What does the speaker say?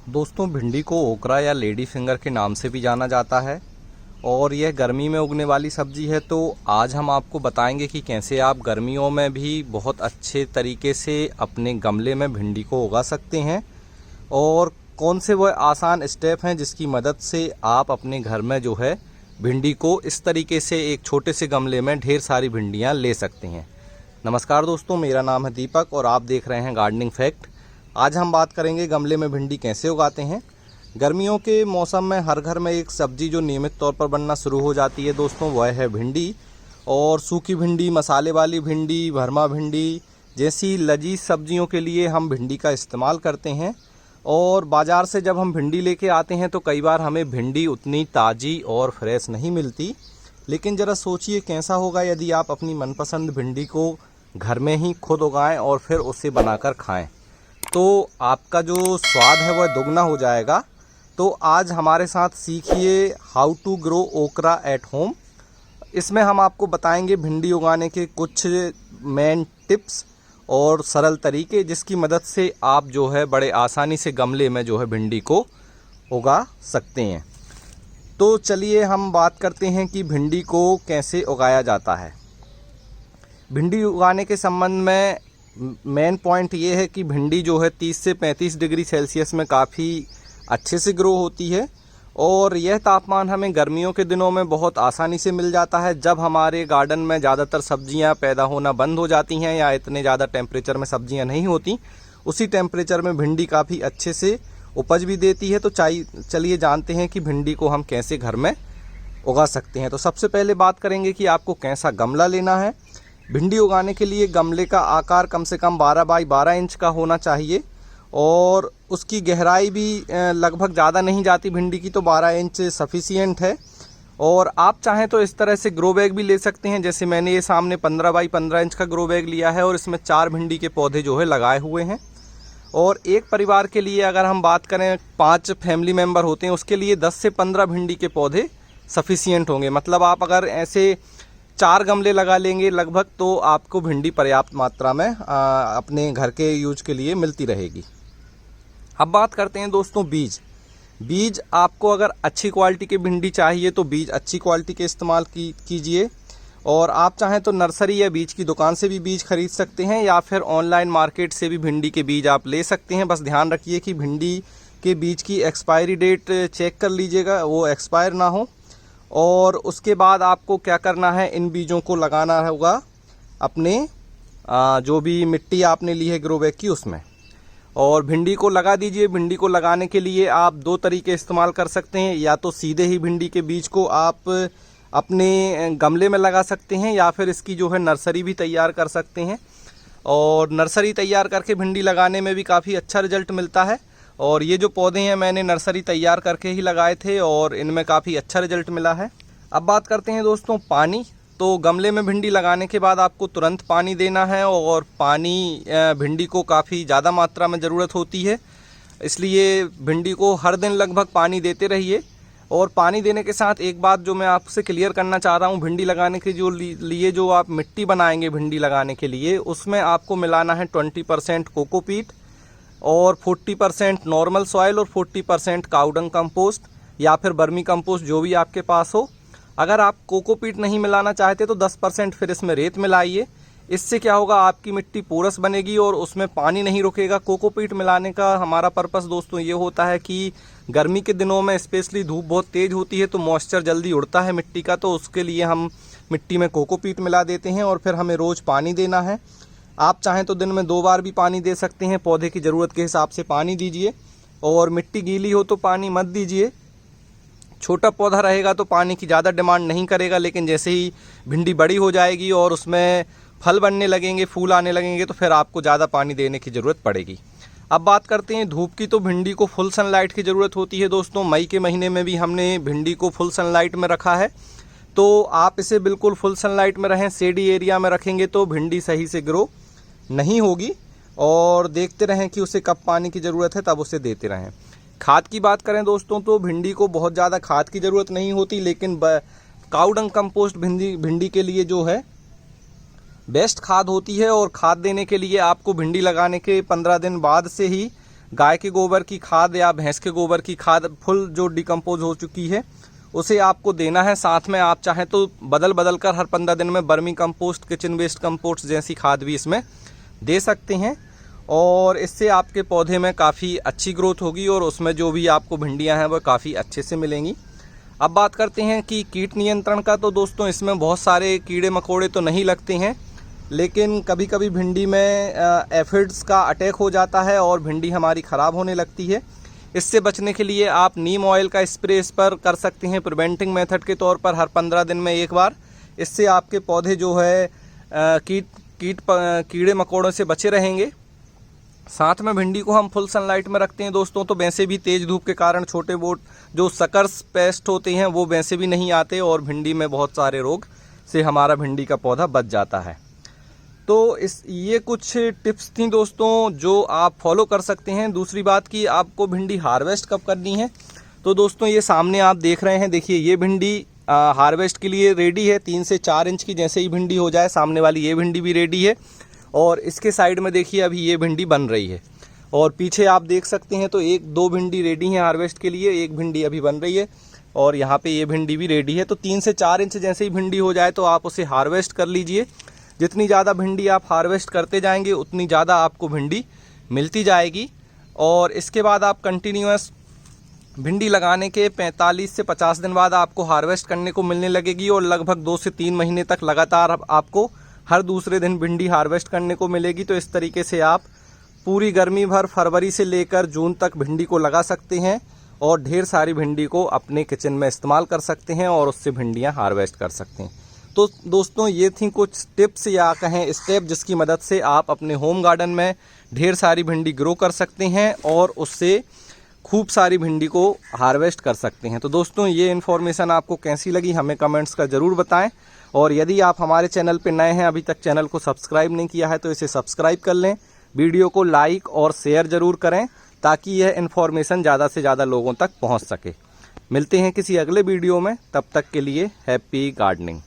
दोस्तों, भिंडी को ओकरा या लेडी फिंगर के नाम से भी जाना जाता है और यह गर्मी में उगने वाली सब्जी है। तो आज हम आपको बताएंगे कि कैसे आप गर्मियों में भी बहुत अच्छे तरीके से अपने गमले में भिंडी को उगा सकते हैं और कौन से वह आसान स्टेप हैं जिसकी मदद से आप अपने घर में जो है भिंडी को इस तरीके से एक छोटे से गमले में ढेर सारी भिंडियां ले सकते हैं। नमस्कार दोस्तों, मेरा नाम है दीपक और आप देख रहे हैं गार्डनिंग फैक्ट। आज हम बात करेंगे गमले में भिंडी कैसे उगाते हैं। गर्मियों के मौसम में हर घर में एक सब्जी जो नियमित तौर पर बनना शुरू हो जाती है दोस्तों, वह है भिंडी। और सूखी भिंडी, मसाले वाली भिंडी, भरमा भिंडी जैसी लजीज सब्जियों के लिए हम भिंडी का इस्तेमाल करते हैं। और बाज़ार से जब हम भिंडी लेके आते हैं तो कई बार हमें भिंडी उतनी ताज़ी और फ्रेश नहीं मिलती। लेकिन ज़रा सोचिए कैसा होगा यदि आप अपनी मनपसंद भिंडी को घर में ही खुद उगाएं और फिर उसे बनाकर खाएं, तो आपका जो स्वाद है वह दुगना हो जाएगा। तो आज हमारे साथ सीखिए हाउ टू ग्रो ओकरा एट होम। इसमें हम आपको बताएंगे भिंडी उगाने के कुछ मेन टिप्स और सरल तरीके, जिसकी मदद से आप जो है बड़े आसानी से गमले में जो है भिंडी को उगा सकते हैं। तो चलिए हम बात करते हैं कि भिंडी को कैसे उगाया जाता है। भिंडी उगाने के संबंध में मेन पॉइंट ये है कि भिंडी जो है 30 से 35 डिग्री सेल्सियस में काफ़ी अच्छे से ग्रो होती है और यह तापमान हमें गर्मियों के दिनों में बहुत आसानी से मिल जाता है, जब हमारे गार्डन में ज़्यादातर सब्जियां पैदा होना बंद हो जाती हैं या इतने ज़्यादा टेम्परेचर में सब्जियां नहीं होती। उसी टेम्परेचर में भिंडी काफ़ी अच्छे से उपज भी देती है। तो चलिए जानते हैं कि भिंडी को हम कैसे घर में उगा सकते हैं। तो सबसे पहले बात करेंगे कि आपको कैसा गमला लेना है। भिंडी उगाने के लिए गमले का आकार कम से कम 12 बाई 12 इंच का होना चाहिए और उसकी गहराई भी लगभग ज़्यादा नहीं जाती भिंडी की, तो 12 इंच सफिशिएंट है। और आप चाहें तो इस तरह से ग्रो बैग भी ले सकते हैं, जैसे मैंने ये सामने 15 बाई 15 इंच का ग्रो बैग लिया है और इसमें 4 भिंडी के पौधे जो है लगाए हुए हैं। और एक परिवार के लिए अगर हम बात करें, 5 फैमिली मेम्बर होते हैं, उसके लिए 10 से 15 भिंडी के पौधे सफिशिएंट होंगे। मतलब आप अगर ऐसे 4 गमले लगा लेंगे लगभग, तो आपको भिंडी पर्याप्त मात्रा में अपने घर के यूज के लिए मिलती रहेगी। अब बात करते हैं दोस्तों बीज आपको अगर अच्छी क्वालिटी की भिंडी चाहिए तो बीज अच्छी क्वालिटी के इस्तेमाल कीजिए। और आप चाहें तो नर्सरी या बीज की दुकान से भी बीज खरीद सकते हैं या फिर ऑनलाइन मार्केट से भी भिंडी के बीज आप ले सकते हैं। बस ध्यान रखिए कि भिंडी के बीज की एक्सपायरी डेट चेक कर लीजिएगा, वो एक्सपायर ना हो। और उसके बाद आपको क्या करना है, इन बीजों को लगाना होगा अपने जो भी मिट्टी आपने ली है ग्रो बैग की उसमें, और भिंडी को लगा दीजिए। भिंडी को लगाने के लिए आप 2 तरीके इस्तेमाल कर सकते हैं। या तो सीधे ही भिंडी के बीज को आप अपने गमले में लगा सकते हैं या फिर इसकी जो है नर्सरी भी तैयार कर सकते हैं। और नर्सरी तैयार करके भिंडी लगाने में भी काफ़ी अच्छा रिजल्ट मिलता है। और ये जो पौधे हैं मैंने नर्सरी तैयार करके ही लगाए थे और इनमें काफ़ी अच्छा रिजल्ट मिला है। अब बात करते हैं दोस्तों पानी। तो गमले में भिंडी लगाने के बाद आपको तुरंत पानी देना है और पानी भिंडी को काफ़ी ज़्यादा मात्रा में ज़रूरत होती है, इसलिए भिंडी को हर दिन लगभग पानी देते रहिए। और पानी देने के साथ एक बात जो मैं आपसे क्लियर करना चाह रहा हूँ, भिंडी लगाने के लिए जो आप मिट्टी बनाएंगे भिंडी लगाने के लिए, उसमें आपको मिलाना है 20% कोकोपीट और 40% नॉर्मल सॉइल और 40% काउडंग कंपोस्ट या फिर बर्मी कंपोस्ट, जो भी आपके पास हो। अगर आप कोकोपीट नहीं मिलाना चाहते तो 10% फिर इसमें रेत मिलाइए। इससे क्या होगा, आपकी मिट्टी पोरस बनेगी और उसमें पानी नहीं रुकेगा। कोकोपीट मिलाने का हमारा पर्पस दोस्तों ये होता है कि गर्मी के दिनों में स्पेशली धूप बहुत तेज़ होती है तो मॉइस्चर जल्दी उड़ता है मिट्टी का, तो उसके लिए हम मिट्टी में कोकोपीट मिला देते हैं। और फिर हमें रोज़ पानी देना है। आप चाहें तो दिन में 2 बार भी पानी दे सकते हैं। पौधे की ज़रूरत के हिसाब से पानी दीजिए और मिट्टी गीली हो तो पानी मत दीजिए। छोटा पौधा रहेगा तो पानी की ज़्यादा डिमांड नहीं करेगा, लेकिन जैसे ही भिंडी बड़ी हो जाएगी और उसमें फल बनने लगेंगे, फूल आने लगेंगे, तो फिर आपको ज़्यादा पानी देने की ज़रूरत पड़ेगी। अब बात करते हैं धूप की। तो भिंडी को फुल सनलाइट की ज़रूरत होती है दोस्तों। मई के महीने में भी हमने भिंडी को फुल सनलाइट में रखा है, तो आप इसे बिल्कुल फुल सनलाइट में रहें। शेडी एरिया में रखेंगे तो भिंडी सही से ग्रो नहीं होगी। और देखते रहें कि उसे कब पानी की ज़रूरत है, तब उसे देते रहें। खाद की बात करें दोस्तों तो भिंडी को बहुत ज़्यादा खाद की ज़रूरत नहीं होती, लेकिन काउडंग कंपोस्ट भिंडी के लिए जो है बेस्ट खाद होती है। और खाद देने के लिए आपको भिंडी लगाने के 15 दिन बाद से ही गाय के गोबर की खाद या भैंस के गोबर की खाद फुल जो डिकम्पोज हो चुकी है उसे आपको देना है। साथ में आप चाहें तो बदल बदल कर हर 15 दिन में vermicompost, kitchen waste compost जैसी खाद भी इसमें दे सकते हैं और इससे आपके पौधे में काफ़ी अच्छी ग्रोथ होगी और उसमें जो भी आपको भिंडियां हैं वो काफ़ी अच्छे से मिलेंगी। अब बात करते हैं कि कीट नियंत्रण का। तो दोस्तों इसमें बहुत सारे कीड़े मकोड़े तो नहीं लगते हैं, लेकिन कभी कभी भिंडी में एफिड्स का अटैक हो जाता है और भिंडी हमारी ख़राब होने लगती है। इससे बचने के लिए आप नीम ऑयल का स्प्रे इस पर कर सकते हैं प्रिवेंटिंग मेथड के तौर पर हर 15 दिन में एक बार। इससे आपके पौधे जो है कीड़े मकोड़ों से बचे रहेंगे। साथ में भिंडी को हम फुल सनलाइट में रखते हैं दोस्तों, तो वैसे भी तेज़ धूप के कारण छोटे बोट जो सकर्स पेस्ट होते हैं वो वैसे भी नहीं आते और भिंडी में बहुत सारे रोग से हमारा भिंडी का पौधा बच जाता है। तो ये कुछ टिप्स थी दोस्तों जो आप फॉलो कर सकते हैं। दूसरी बात कि आपको भिंडी हार्वेस्ट कब करनी है, तो दोस्तों ये सामने आप देख रहे हैं, देखिए ये भिंडी हार्वेस्ट के लिए रेडी है। 3 से 4 इंच की जैसे ही भिंडी हो जाए, सामने वाली ये भिंडी भी रेडी है और इसके साइड में देखिए अभी ये भिंडी बन रही है और पीछे आप देख सकते हैं तो 1-2 भिंडी रेडी हैं हार्वेस्ट के लिए, एक भिंडी अभी बन रही है और यहाँ पे ये भिंडी भी रेडी है। तो 3 से 4 इंच जैसे ही भिंडी हो जाए तो आप उसे हार्वेस्ट कर लीजिए। जितनी ज़्यादा भिंडी आप हार्वेस्ट करते जाएंगे उतनी ज़्यादा आपको भिंडी मिलती जाएगी और इसके बाद आप कंटिन्यूअस भिंडी लगाने के 45 से 50 दिन बाद आपको हार्वेस्ट करने को मिलने लगेगी और लगभग 2 से 3 महीने तक लगातार आपको हर दूसरे दिन भिंडी हार्वेस्ट करने को मिलेगी। तो इस तरीके से आप पूरी गर्मी भर फरवरी से लेकर जून तक भिंडी को लगा सकते हैं और ढेर सारी भिंडी को अपने किचन में इस्तेमाल कर सकते हैं और उससे भिंडियां हार्वेस्ट कर सकते हैं। तो दोस्तों ये थी कुछ टिप्स या कहें स्टेप जिसकी मदद से आप अपने होम गार्डन में ढेर सारी भिंडी ग्रो कर सकते हैं और उससे खूब सारी भिंडी को हार्वेस्ट कर सकते हैं। तो दोस्तों ये इन्फॉर्मेशन आपको कैसी लगी हमें कमेंट्स का ज़रूर बताएं और यदि आप हमारे चैनल पर नए हैं, अभी तक चैनल को सब्सक्राइब नहीं किया है तो इसे सब्सक्राइब कर लें। वीडियो को लाइक और शेयर ज़रूर करें ताकि यह इन्फॉर्मेशन ज़्यादा से ज़्यादा लोगों तक पहुंच सके। मिलते हैं किसी अगले वीडियो में, तब तक के लिए हैप्पी गार्डनिंग।